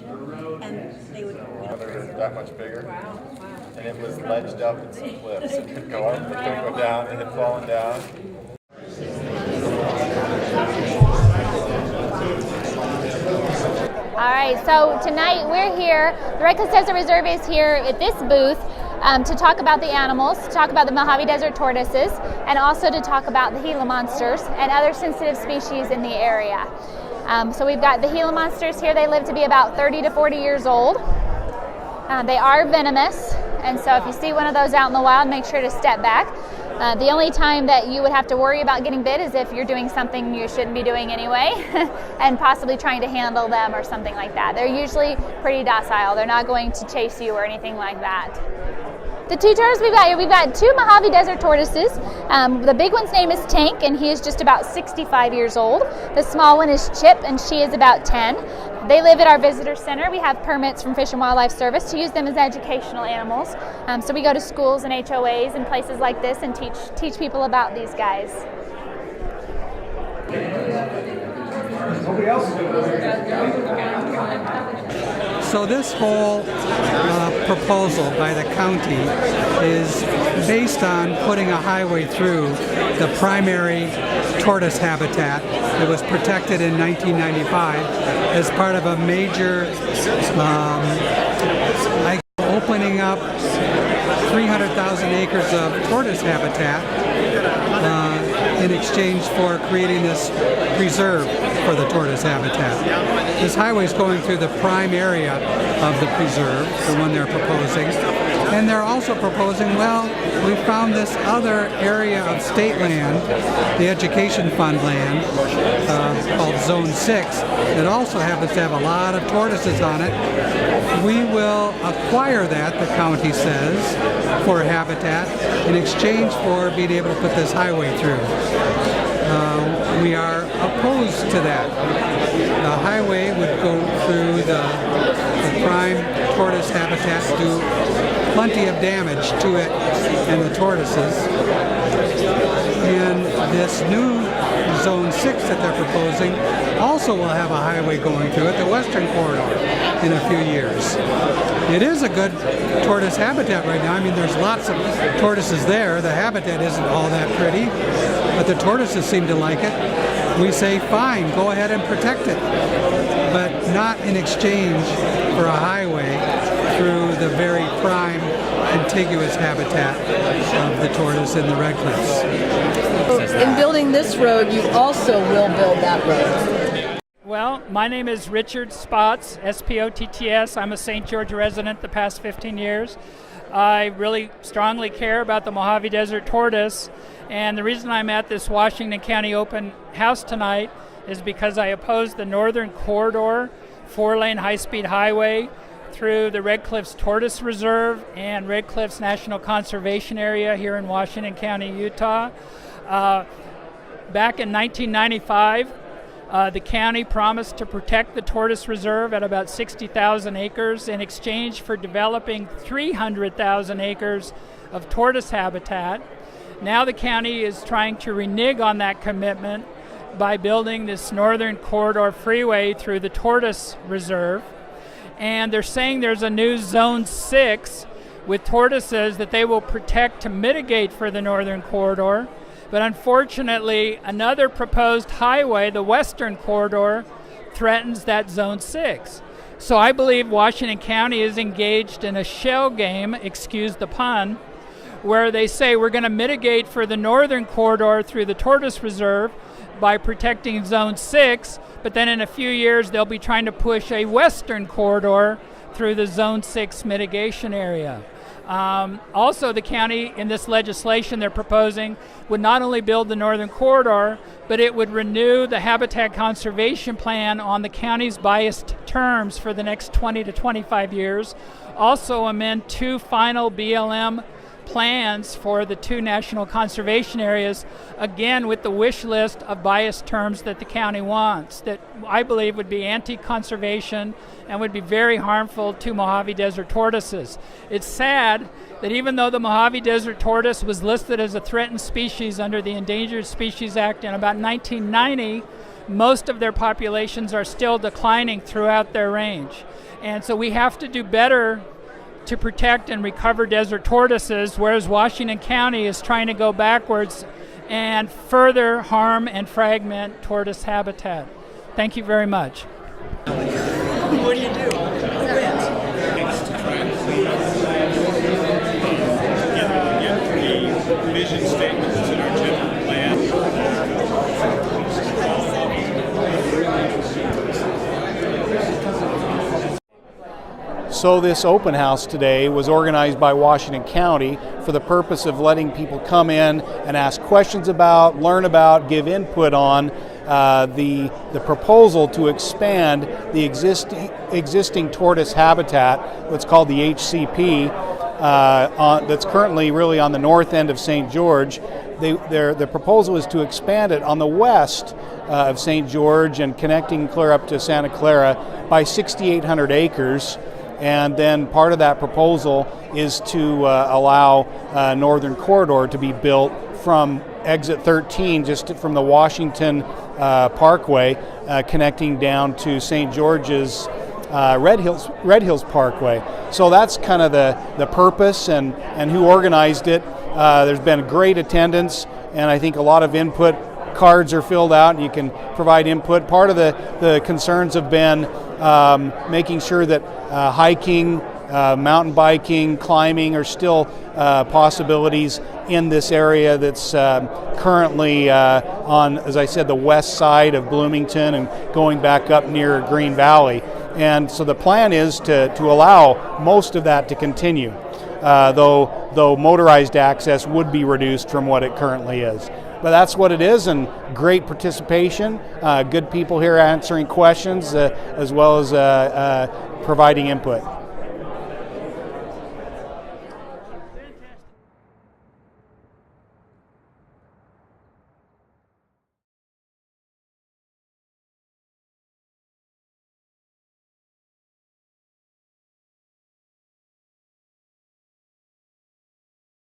and they would. They're that much bigger. Wow. And it was ledged up in some cliffs. It could go up, it could go down. It had fallen down. All right, so tonight we're here, the Red Cliffs Desert Reserve is here at this booth to talk about the animals, to talk about the Mojave Desert tortoises, and also to talk about the Gila monsters and other sensitive species in the area. So we've got the Gila monsters here. They live to be about 30 to 40 years old. They are venomous, and so if you see one of those out in the wild, make sure to step back. The only time that you would have to worry about getting bit is if you're doing something you shouldn't be doing anyway and possibly trying to handle them or something like that. They're usually pretty docile. They're not going to chase you or anything like that. The two tortoises we've got here, we've got two Mojave Desert tortoises. The big one's name is Tank, and he is just about 65 years old. The small one is Chip, and she is about 10. They live at our visitor center. We have permits from Fish and Wildlife Service to use them as educational animals. So we go to schools and HOAs and places like this and teach people about these guys. So this whole proposal by the county is based on putting a highway through the primary tortoise habitat that was protected in 1995 as part of a major opening up 300,000 acres of tortoise habitat in exchange for creating this preserve for the tortoise habitat. This highway is going through the prime area of the preserve, the one they're proposing. And they're also proposing, well, we found this other area of state land, the education fund land, called Zone 6, that also happens to have a lot of tortoises on it. We will acquire that, the county says, for habitat in exchange for being able to put this highway through. We are opposed to that. The highway would go through the prime tortoise habitat, do plenty of damage to it and the tortoises. And this new Zone 6 that they're proposing also will have a highway going through it, the western corridor, in a few years. It is a good tortoise habitat right now. I mean, there's lots of tortoises there. The habitat isn't all that pretty, but the tortoises seem to like it. We say, fine, go ahead and protect it, but not in exchange for a highway through the very prime contiguous habitat of the tortoise in the Red Cliffs. In building this road, you also will build that road. Well, my name is Richard Spotts, S-P-O-T-T-S. I'm a St. George resident the past 15 years. I really strongly care about the Mojave Desert tortoise, and the reason I'm at this Washington County open house tonight is because I oppose the Northern Corridor 4-lane high-speed highway through the Red Cliffs Tortoise Reserve and Red Cliffs National Conservation Area here in Washington County, Utah. Back in 1995, the county promised to protect the Tortoise Reserve at about 60,000 acres in exchange for developing 300,000 acres of tortoise habitat. Now the county is trying to renege on that commitment by building this Northern Corridor freeway through the Tortoise Reserve. And they're saying there's a new Zone 6 with tortoises that they will protect to mitigate for the Northern Corridor. But unfortunately, another proposed highway, the Western Corridor, threatens that Zone 6. So I believe Washington County is engaged in a shell game, excuse the pun, where they say we're going to mitigate for the Northern Corridor through the Tortoise Reserve by protecting Zone 6, but then in a few years they'll be trying to push a Western Corridor through the Zone 6 mitigation area. Also, the county, in this legislation they're proposing, would not only build the Northern Corridor, but it would renew the Habitat Conservation Plan on the county's biased terms for the next 20 to 25 years. Also amend two final BLM plans for the two national conservation areas, again with the wish list of biased terms that the county wants, that I believe would be anti-conservation and would be very harmful to Mojave Desert tortoises. It's sad that even though the Mojave Desert tortoise was listed as a threatened species under the Endangered Species Act in about 1990, most of their populations are still declining throughout their range. And so we have to do better to protect and recover desert tortoises, whereas Washington County is trying to go backwards and further harm and fragment tortoise habitat. Thank you very much. What do you do? Get the vision statement that's in our general plan. So this open house today was organized by Washington County for the purpose of letting people come in and ask questions about, learn about, give input on the proposal to expand the existing tortoise habitat, what's called the HCP, that's currently really on the north end of St. George. The proposal is to expand it on the west of St. George and connecting clear up to Santa Clara by 6,800 acres. And then part of that proposal is to allow a northern corridor to be built from exit 13, just from the Washington Parkway, connecting down to St. George's Red Hills Parkway. So that's kind of the purpose and who organized it. There's been great attendance, and I think a lot of input cards are filled out, and you can provide input. Part of the concerns have been making sure that hiking, mountain biking, climbing are still possibilities in this area that's currently on, as I said, the west side of Bloomington and going back up near Green Valley. And so the plan is to allow most of that to continue, though motorized access would be reduced from what it currently is. But that's what it is, and great participation, good people here answering questions as well as providing input.